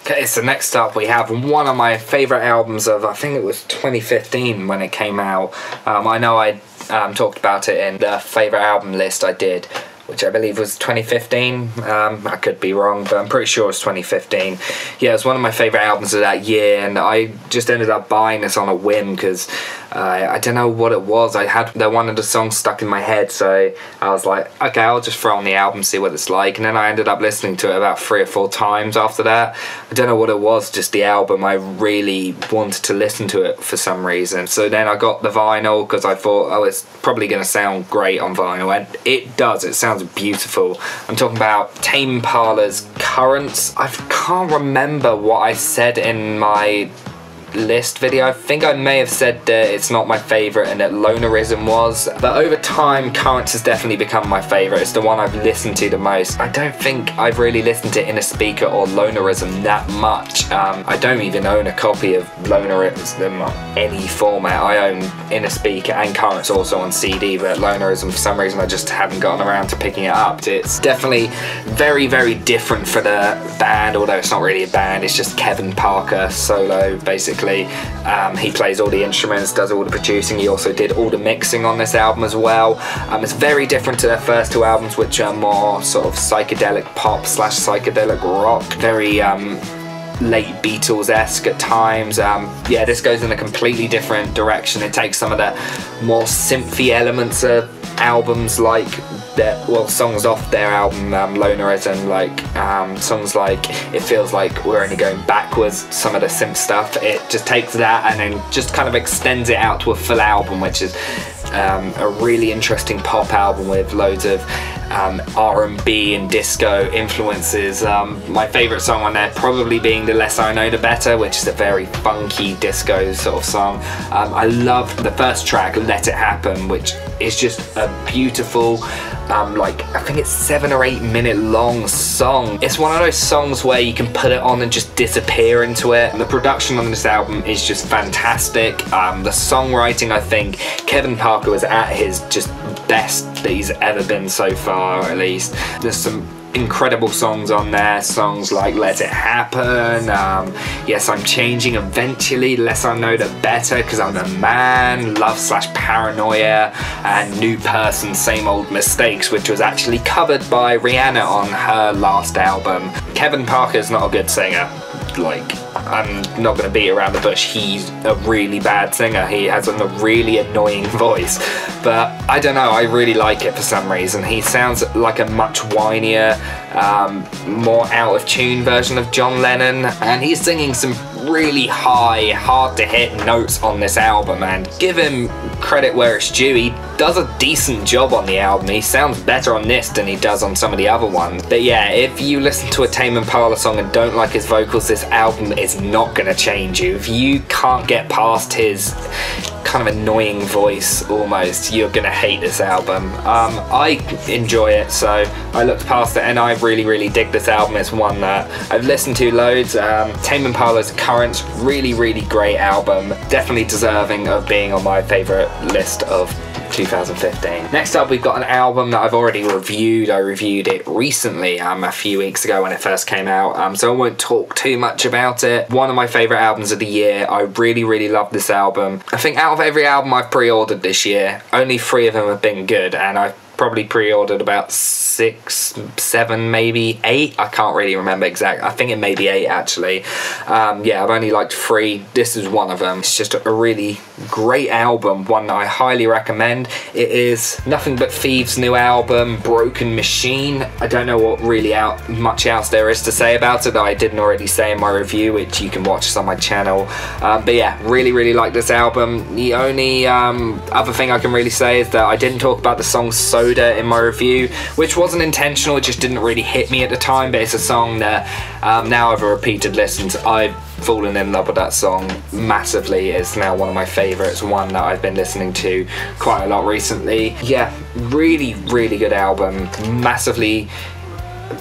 Okay, so next up we have one of my favourite albums of, I think it was 2015 when it came out. I know I talked about it in the favourite album list I did, which I believe was 2015. I could be wrong, but I'm pretty sure it was 2015. Yeah, it was one of my favourite albums of that year, and I just ended up buying this on a whim because I don't know what it was. I had one of the songs stuck in my head, so I was like, okay, I'll just throw on the album, see what it's like. And then I ended up listening to it about 3 or 4 times after that. I don't know what it was, just the album. I really wanted to listen to it for some reason. So then I got the vinyl because I thought, oh, it's probably going to sound great on vinyl, and it does. It sounds beautiful. I'm talking about Tame Impala's Currents. I can't remember what I said in my list video. I think I may have said that it's not my favourite and that Lonerism was, but over time Currents has definitely become my favourite. It's the one I've listened to the most. I don't think I've really listened to In a Speaker or Lonerism that much. I don't even own a copy of Lonerism on any format. I own In a Speaker and Currents also on CD, but Lonerism for some reason I just haven't gotten around to picking it up. It's definitely very, very different for the band, although it's not really a band, it's just Kevin Parker solo basically. He plays all the instruments, does all the producing. He also did all the mixing on this album as well. It's very different to their first 2 albums, which are more sort of psychedelic pop / psychedelic rock, very late Beatles-esque at times. Yeah, this goes in a completely different direction. It takes some of the more synthy elements of albums like songs off their album Lonerism, like songs like It Feels Like We're Only Going Backwards, some of the synth stuff. It just takes that and then just kind of extends it out to a full album, which is a really interesting pop album with loads of R&B and disco influences. My favourite song on there probably being The Less I Know The Better, which is a very funky disco sort of song. I love the first track, Let It Happen, which is just a beautiful like, I think it's 7 or 8 minute long song. It's one of those songs where you can put it on and just disappear into it. And the production on this album is just fantastic. The songwriting, I think Kevin Parker was at his just best that he's ever been so far, at least. There's some incredible songs on there, songs like Let It Happen, Yes I'm Changing Eventually, The Less I Know The Better, Cause I'm a Man, Love / Paranoia, and New Person, Same Old Mistakes, which was actually covered by Rihanna on her last album. Kevin Parker's not a good singer. Like, I'm not going to beat around the bush, he's a really bad singer. He has a really annoying voice, but I don't know, I really like it for some reason. He sounds like a much whinier, more out of tune version of John Lennon, and he's singing some really high, hard to hit notes on this album, and give him credit where it's due, he does a decent job on the album. He sounds better on this than he does on some of the other ones. But yeah, if you listen to a Tame Impala song and don't like his vocals, this album is not gonna change you. If you can't get past his kind of annoying voice almost, you're gonna hate this album. I enjoy it, so I looked past it and I really dig this album. It's one that I've listened to loads. Tame Impala's Currents, really great album, definitely deserving of being on my favourite list of 2015. Next up, we've got an album that I've already reviewed. I reviewed it recently, a few weeks ago when it first came out, so I won't talk too much about it. One of my favourite albums of the year. I really love this album. I think out of every album I've pre-ordered this year, only 3 of them have been good, and I've probably pre-ordered about 6, 7, maybe 8. I can't really remember exactly. I think it may be 8 actually. Yeah, I've only liked 3. This is one of them. It's just a really great album, one that I highly recommend. It is Nothing But Thieves' new album, Broken Machine. I don't know what really much else there is to say about it that I didn't already say in my review, which you can watch on my channel. But yeah, really like this album. The only other thing I can really say is that I didn't talk about the song Soda in my review, which wasn't intentional, it just didn't really hit me at the time, but it's a song that now over repeated listens, I've fallen in love with that song massively. It's now one of my favourites, one that I've been listening to quite a lot recently. Yeah, really good album, massively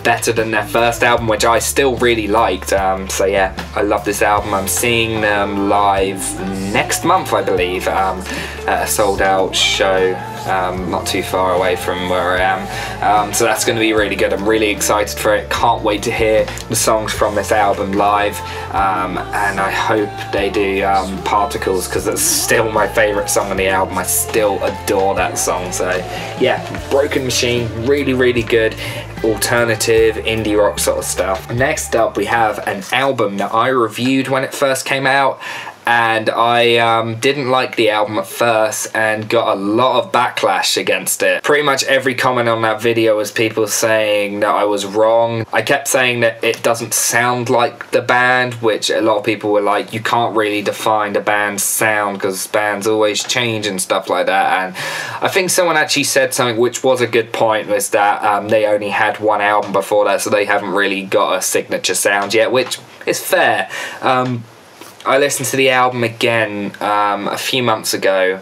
better than their first album, which I still really liked. So yeah, I love this album. I'm seeing them live next month, I believe, at a sold out show not too far away from where I am. So that's going to be really good. I'm really excited for it. Can't wait to hear the songs from this album live, and I hope they do Particles, because it's still my favourite song on the album. I still adore that song. So yeah, Broken Machine, really, really good alternative indie rock sort of stuff. Next up, we have an album that I reviewed when it first came out, and I didn't like the album at first and got a lot of backlash against it. Pretty much every comment on that video was people saying that I was wrong. I kept saying that it doesn't sound like the band, which a lot of people were like, you can't really define the band's sound because bands always change and stuff like that. And I think someone actually said something which was a good point, was that they only had one album before that, so they haven't really got a signature sound yet, which is fair. I listened to the album again a few months ago.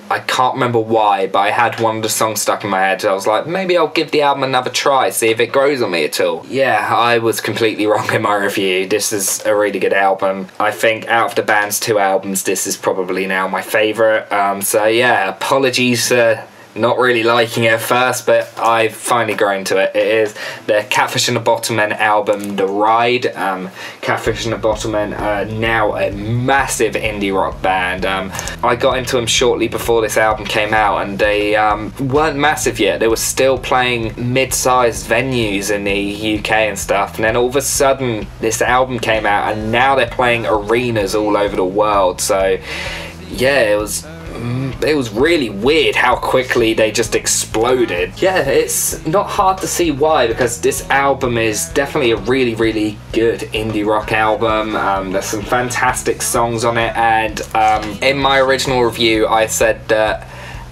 I can't remember why, but I had one of the songs stuck in my head. I was like, maybe I'll give the album another try, see if it grows on me at all. Yeah, I was completely wrong in my review. This is a really good album. I think out of the band's 2 albums, this is probably now my favourite. So yeah, apologies for not really liking it at first, but I've finally grown to it. It is the Catfish and the Bottlemen album, The Ride. Catfish and the Bottlemen are now a massive indie rock band. I got into them shortly before this album came out, and they weren't massive yet. They were still playing mid-sized venues in the UK and stuff, and then all of a sudden this album came out, and now they're playing arenas all over the world. So yeah, it was really weird how quickly they just exploded. Yeah, it's not hard to see why, because this album is definitely a really, really good indie rock album. There's some fantastic songs on it, and in my original review I said that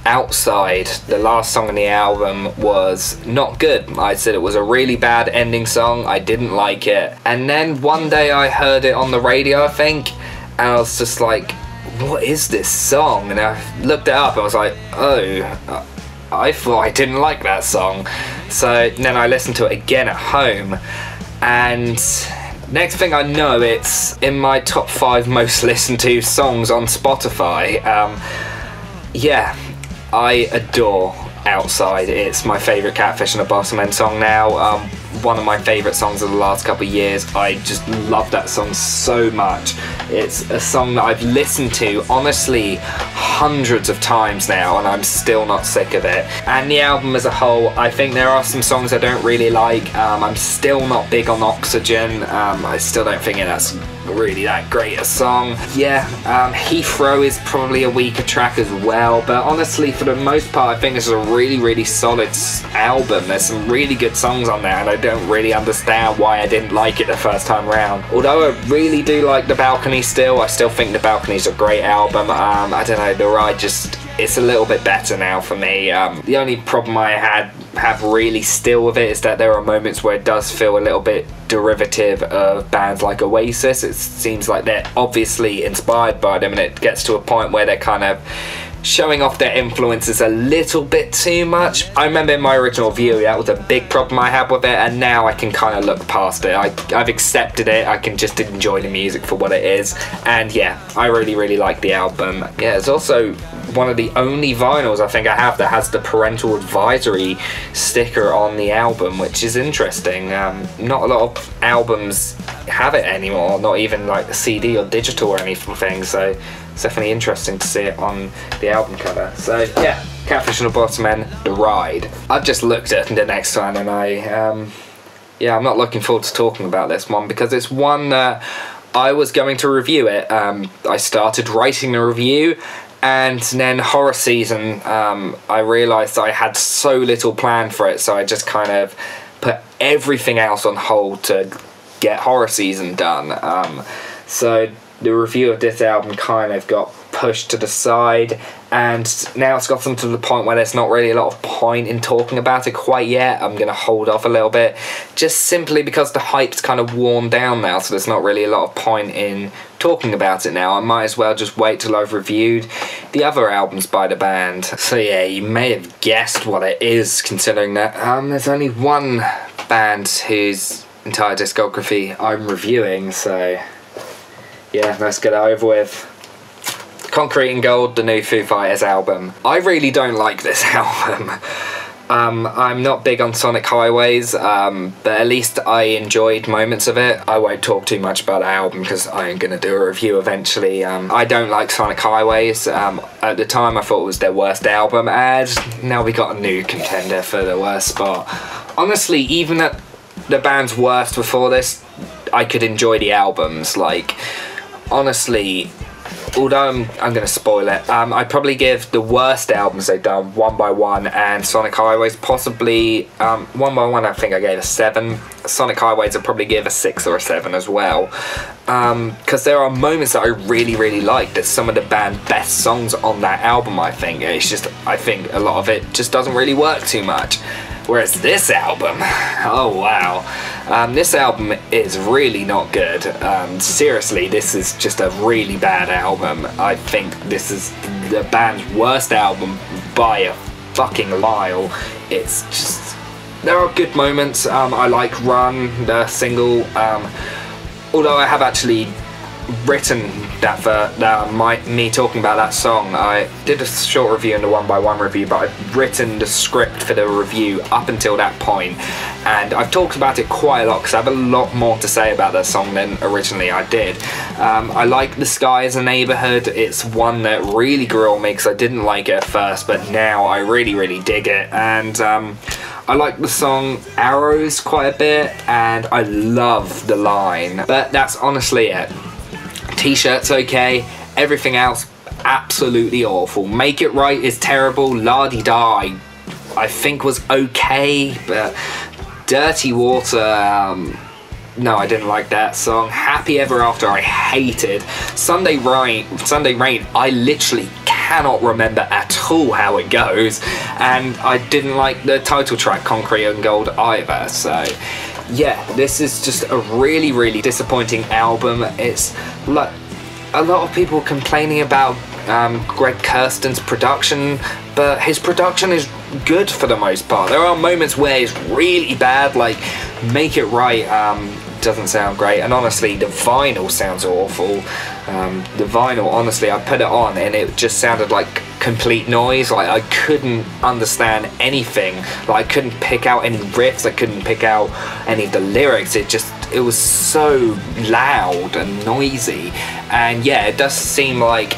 Outside, the last song on the album, was not good. I said it was a really bad ending song, I didn't like it. And then one day I heard it on the radio, I think, and I was just like, what is this song? And I looked it up and I was like, oh, I thought I didn't like that song. So then I listened to it again at home, and next thing I know, it's in my top 5 most listened to songs on Spotify. Yeah, I adore Outside. It's my favourite Catfish and the Bottlemen song now. One of my favourite songs of the last couple of years. I just love that song so much. It's a song that I've listened to, honestly, hundreds of times now, and I'm still not sick of it. And the album as a whole, I think there are some songs I don't really like. I'm still not big on Oxygen. I still don't think that's really that great a song. Yeah, Heathrow is probably a weaker track as well, but honestly, for the most part, I think it's a really, really solid album. There's some really good songs on there, and I don't really understand why I didn't like it the first time round. Although I really do like The Balcony still. I still think The Balcony's a great album. I don't know, The Ride just, it's a little bit better now for me. The only problem I have really still with it is that there are moments where it does feel a little bit derivative of bands like Oasis. It seems like they're obviously inspired by them, and it gets to a point where they're kind of showing off their influences a little bit too much. I remember in my original view that was a big problem I had with it, and now I can kind of look past it. I've accepted it. I can just enjoy the music for what it is, and yeah, I really, really like the album. Yeah, it's also one of the only vinyls I think I have that has the parental advisory sticker on the album, which is interesting. Not a lot of albums have it anymore, not even like the CD or digital or anything, so it's definitely interesting to see it on the album cover. So yeah, Catfish and the Bottlemen, The Ride. I've just looked at it the next time, and yeah, I'm not looking forward to talking about this one, because it's one that I was going to review it. I started writing the review, and then horror season, I realised I had so little planned for it, so I just kind of put everything else on hold to get horror season done. So the review of this album kind of got pushed to the side, and now it's gotten to the point where there's not really a lot of point in talking about it quite yet. I'm going to hold off a little bit, just simply because the hype's kind of worn down now, so there's not really a lot of point in talking about it now. I might as well just wait till I've reviewed the other albums by the band. So yeah, you may have guessed what it is, considering that there's only one band whose entire discography I'm reviewing, so yeah, let's get it over with. Concrete and Gold, the new Foo Fighters album. I really don't like this album. I'm not big on Sonic Highways, but at least I enjoyed moments of it. I won't talk too much about the album because I am going to do a review eventually. I don't like Sonic Highways. At the time I thought it was their worst album, and now we got a new contender for the worst spot. Honestly, even at the band's worst before this, I could enjoy the albums. Like, honestly, although I'm going to spoil it, I'd probably give the worst albums they've done, One by One and Sonic Highways, possibly, One by One I think I gave a 7, Sonic Highways I'd probably give a 6 or a 7 as well, because there are moments that I really like. There's some of the band's best songs on that album, I think. It's just, I think a lot of it just doesn't really work too much. Whereas this album, oh wow, this album is really not good. Seriously, this is just a really bad album. I think this is the band's worst album by a fucking mile. It's just, there are good moments. I like Run, the single, although I have actually written me talking about that song. I did a short review in the One by One review, but I've written the script for the review up until that point, and I've talked about it quite a lot because I have a lot more to say about that song than originally I did. I like The Sky is a Neighborhood. It's one that really grew on me because I didn't like it at first, but now I really dig it, and I like the song Arrows quite a bit, and I love the line, but that's honestly it. T-shirt's okay, everything else absolutely awful. Make It Right is terrible. La-di-da I think was okay, but Dirty Water, no, I didn't like that song. Happy Ever After I hated. Sunday Rain, I literally cannot remember at all how it goes, and I didn't like the title track Concrete and Gold either. So yeah, this is just a really disappointing album. It's like a lot of people complaining about Greg Kurstin's production, but his production is good for the most part. There are moments where it's really bad, like Make It Right doesn't sound great, and honestly the vinyl sounds awful. The vinyl, honestly, I put it on and it just sounded like complete noise. Like, I couldn't understand anything. Like, I couldn't pick out any riffs, I couldn't pick out any of the lyrics. It was so loud and noisy. And yeah, it does seem like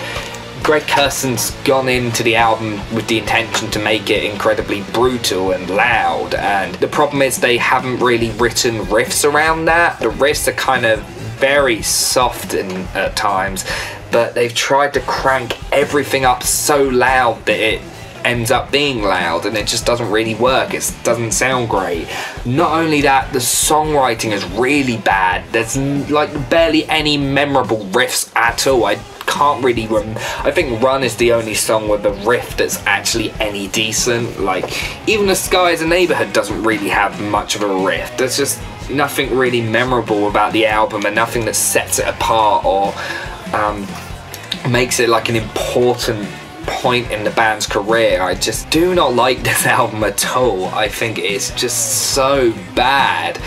Greg Kurstin's gone into the album with the intention to make it incredibly brutal and loud, and the problem is they haven't really written riffs around that. The riffs are kind of very soft at times, but they've tried to crank everything up so loud that it ends up being loud, and it just doesn't really work. It doesn't sound great. Not only that, the songwriting is really bad. There's like barely any memorable riffs at all. I can't really I think Run is the only song with a riff that's actually any decent. Like, even The Sky is a Neighborhood doesn't really have much of a riff. There's just nothing really memorable about the album, and nothing that sets it apart or makes it like an important point in the band's career. I just do not like this album at all. I think it's just so bad.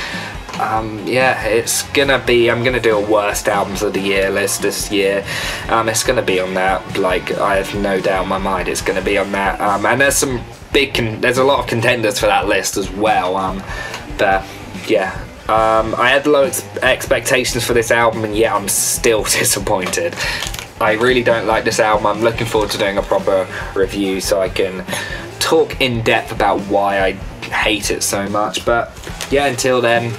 Yeah, it's gonna be, I'm gonna do a worst albums of the year list this year. It's gonna be on that, like, I have no doubt in my mind it's gonna be on that. And there's some there's a lot of contenders for that list as well. But yeah, I had low expectations for this album, and yet I'm still disappointed. I really don't like this album. I'm looking forward to doing a proper review so I can talk in depth about why I hate it so much. But yeah, until then,